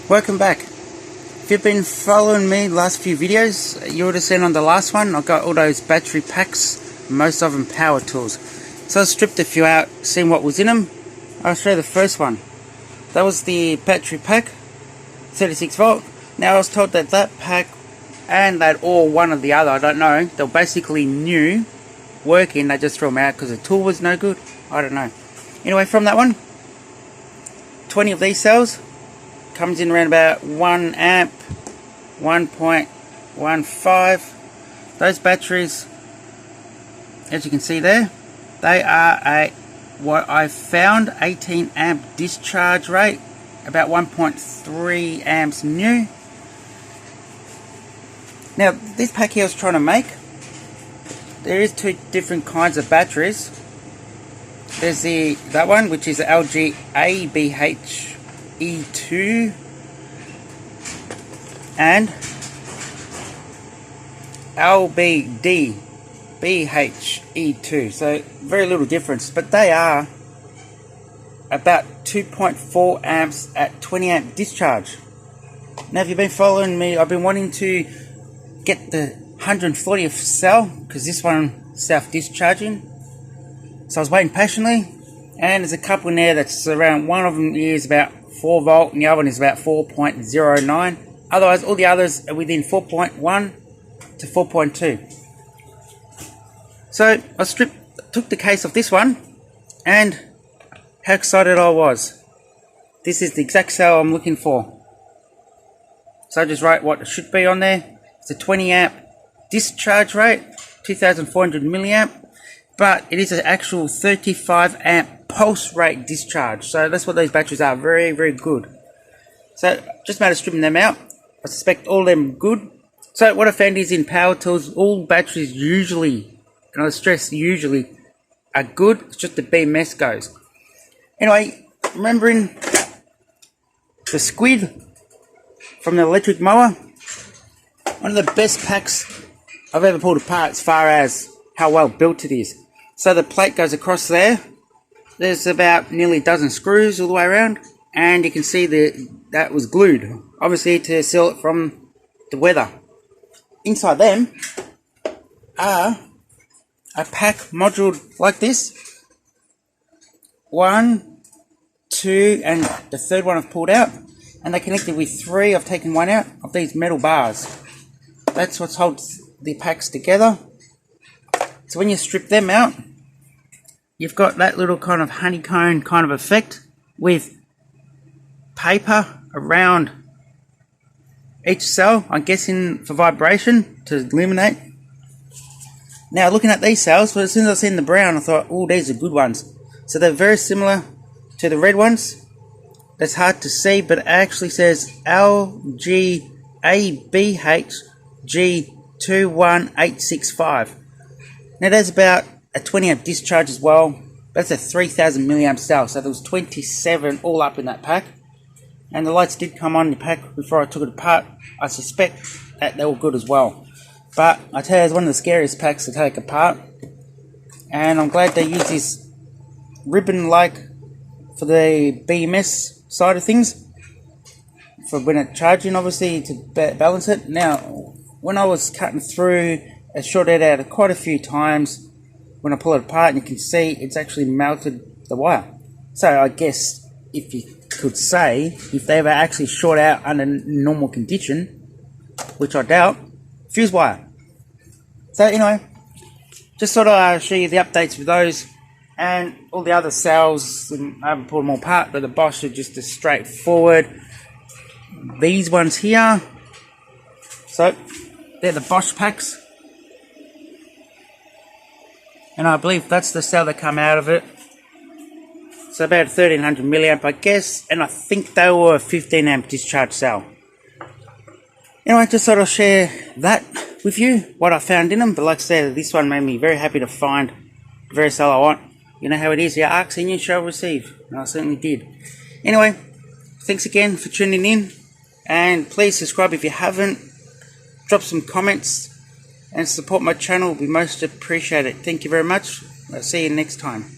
Welcome back. If you've been following me the last few videos, you would have seen on the last one I got all those battery packs, most of them power tools. So I stripped a few out, seeing what was in them. I'll show you the first one. That was the battery pack, 36 volt. Now I was told that that pack and that or one or the other, I don't know, they're basically new, working, they just threw them out because the tool was no good. I don't know. Anyway, from that one, 20 of these cells, comes in around about 1 amp, 1.15. Those batteries, as you can see there, they are a, what I found, 18 amp discharge rate, about 1.3 amps new. Now this pack here I was trying to make, there is two different kinds of batteries. There's that one, which is the LG ABHE2 and LBDBHE2. So very little difference, but they are about 2.4 amps at 20 amp discharge. Now if you've been following me, I've been wanting to get the 140th cell because this one self discharging. So I was waiting patiently, and there's a couple in there that's around, one of them is about 4 volt and the other one is about 4.09. Otherwise all the others are within 4.1 to 4.2. So I took the case of this one, and how excited I was. This is the exact cell I'm looking for. So I just write what it should be on there. It's a 20 amp discharge rate, 2400 milliamp. But it is an actual 35 amp pulse rate discharge. So that's what these batteries are. Very, very good. So just a matter of stripping them out. I suspect all of them good. So what I found is in power tools, all batteries usually, and I stress usually, are good. It's just the BMS goes. Anyway, remembering the squid from the electric mower, one of the best packs I've ever pulled apart as far as how well built it is. So the plate goes across there. There's about nearly a dozen screws all the way around, and you can see that was glued, obviously to seal it from the weather. Inside them are a pack module like this. 1, 2, and the third one I've pulled out, and they're connected with 3. I've taken one out of these metal bars. That's what holds the packs together. So when you strip them out, you've got that little kind of honeycomb kind of effect with paper around each cell, I'm guessing for vibration to illuminate. Now looking at these cells, well, as soon as I seen the brown, I thought, oh, these are good ones. So they're very similar to the red ones. That's hard to see, but it actually says LGABHG21865. Now there's about a 20 amp discharge as well. That's a 3000 milliamp cell, so there was 27 all up in that pack. And the lights did come on the pack before I took it apart. I suspect that they were good as well. But I tell you, it's one of the scariest packs to take apart. And I'm glad they used this ribbon like for the BMS side of things, for when it's charging, obviously, to balance it. Now, when I was cutting through, I shorted it out quite a few times. When I pull it apart, and you can see it's actually melted the wire. So I guess if you could say, if they ever actually short out under normal condition, which I doubt, fuse wire. So anyway, just sort of show you the updates with those, and all the other cells. I haven't pulled them all apart, but the Bosch are just as straightforward. These ones here, so they're the Bosch packs. And I believe that's the cell that come out of it. So about 1300 milliamp, I guess. And I think they were a 15 amp discharge cell. Anyway, just thought I'll share that with you, what I found in them. But like I said, this one made me very happy to find the very cell I want. You know how it is, you ask and you shall receive. And I certainly did. Anyway, thanks again for tuning in. And please subscribe if you haven't. Drop some comments and support my channel will be most appreciated. Thank you very much. I'll see you next time.